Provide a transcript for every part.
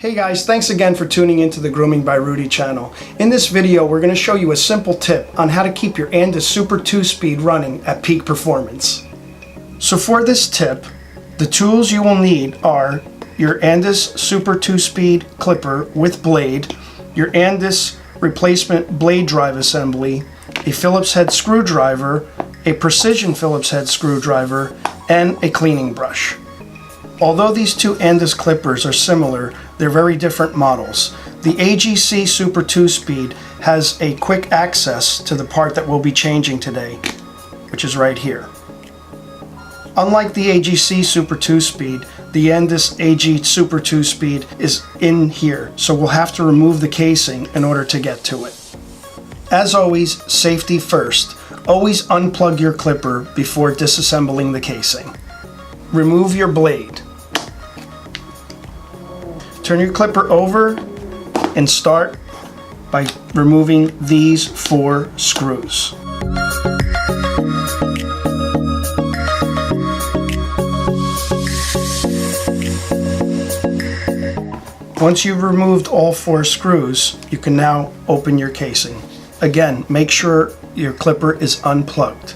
Hey guys, thanks again for tuning into the Grooming by Rudy channel. In this video, we're going to show you a simple tip on how to keep your Andis Super 2-speed running at peak performance. So for this tip, the tools you will need are your Andis Super 2-speed clipper with blade, your Andis replacement blade drive assembly, a Phillips head screwdriver, a precision Phillips head screwdriver, and a cleaning brush. Although these two Andis clippers are similar, they're very different models. The AG Super 2-speed has a quick access to the part that we'll be changing today, which is right here. Unlike the AG Super 2-speed, the Andis AG Super 2-speed is in here, so we'll have to remove the casing in order to get to it. As always, safety first. Always unplug your clipper before disassembling the casing. Remove your blade. Turn your clipper over and start by removing these 4 screws. Once you've removed all 4 screws, you can now open your casing. Again, make sure your clipper is unplugged.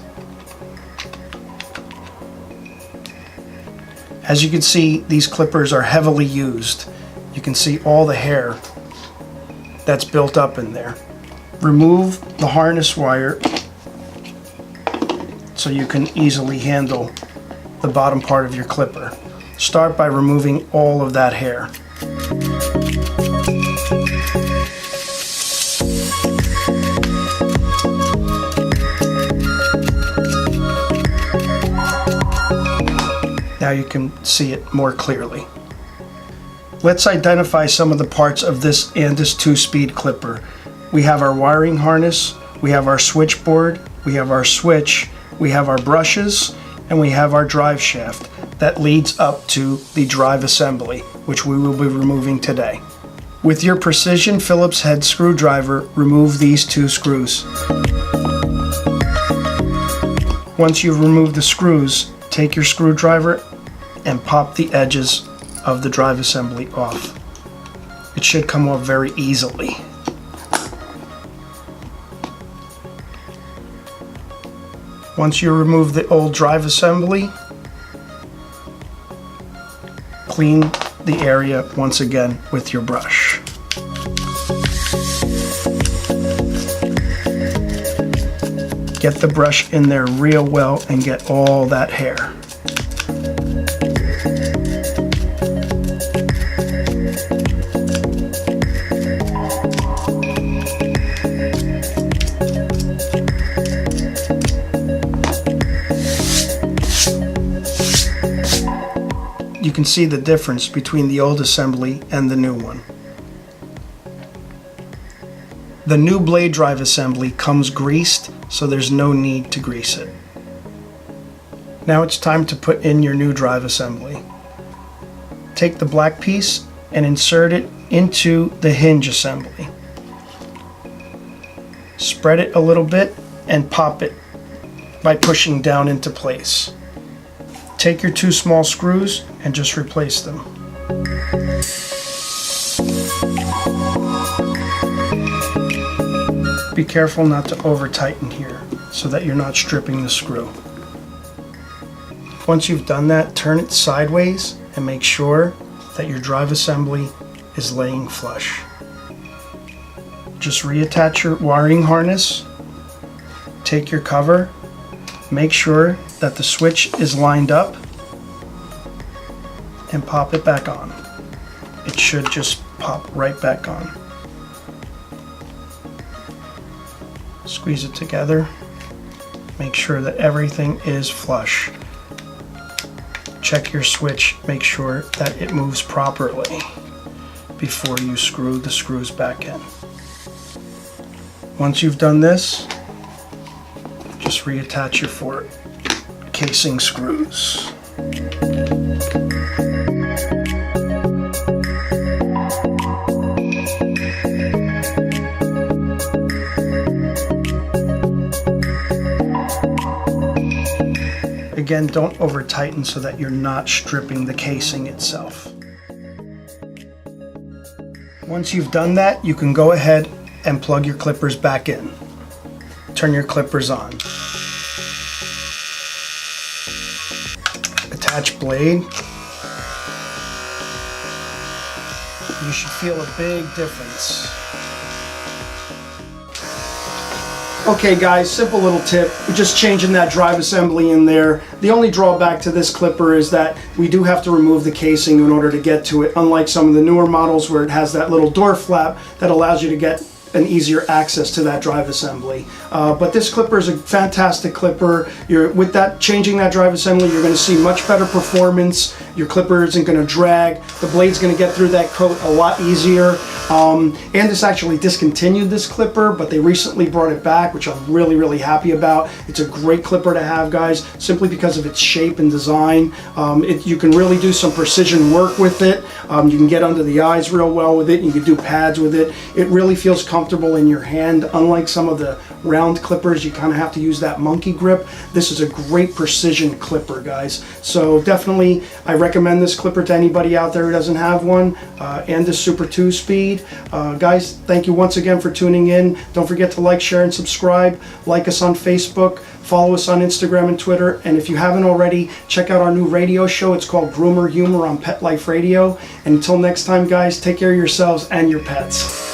As you can see, these clippers are heavily used. You can see all the hair that's built up in there. Remove the harness wire so you can easily handle the bottom part of your clipper. Start by removing all of that hair. Now you can see it more clearly. Let's identify some of the parts of this Andis 2-speed clipper. We have our wiring harness, we have our switchboard, we have our switch, we have our brushes, and we have our drive shaft that leads up to the drive assembly, which we will be removing today. With your precision Phillips head screwdriver, remove these 2 screws. Once you've removed the screws, take your screwdriver and pop the edges of the drive assembly off. It should come off very easily. Once you remove the old drive assembly, clean the area once again with your brush. Get the brush in there real well and get all that hair. You can see the difference between the old assembly and the new one. The new blade drive assembly comes greased, so there's no need to grease it. Now it's time to put in your new drive assembly. Take the black piece and insert it into the hinge assembly. Spread it a little bit and pop it by pushing down into place. Take your 2 small screws and just replace them. Be careful not to over tighten here so that you're not stripping the screw. Once you've done that, turn it sideways and make sure that your drive assembly is laying flush. Just reattach your wiring harness, take your cover, make sure that the switch is lined up, and pop it back on. It should just pop right back on. Squeeze it together. Make sure that everything is flush. Check your switch, make sure that it moves properly before you screw the screws back in. Once you've done this, just reattach your 4 casing screws. Again, don't over tighten so that you're not stripping the casing itself. Once you've done that, you can go ahead and plug your clippers back in. Turn your clippers on. Attach blade. You should feel a big difference. Okay guys, simple little tip. We're just changing that drive assembly in there. The only drawback to this clipper is that we do have to remove the casing in order to get to it, unlike some of the newer models where it has that little door flap that allows you to get an easier access to that drive assembly. But this clipper is a fantastic clipper. With that, changing that drive assembly, you're going to see much better performance. Your clipper isn't going to drag. The blade's going to get through that coat a lot easier. Andis actually discontinued this clipper, but they recently brought it back, which I'm really, really happy about. It's a great clipper to have, guys, simply because of its shape and design. You can really do some precision work with it. You can get under the eyes real well with it. You can do pads with it. It really feels comfortable in your hand. Unlike some of the round clippers, you kind of have to use that monkey grip. This is a great precision clipper, guys. So definitely, I recommend this clipper to anybody out there who doesn't have one. Andis Super 2-speed. Guys, thank you once again for tuning in. Don't forget to like, share, and subscribe. Like us on Facebook. Follow us on Instagram and Twitter. And if you haven't already, check out our new radio show. It's called Groomer Humor on Pet Life Radio. And until next time, guys, take care of yourselves and your pets.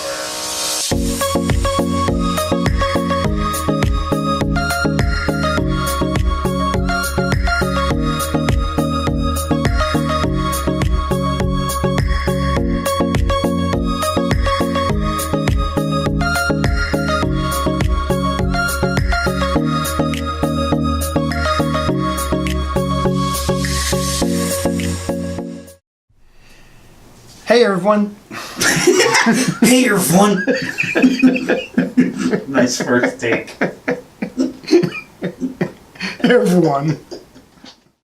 Hey everyone. Hey everyone. Nice first take. Hey everyone.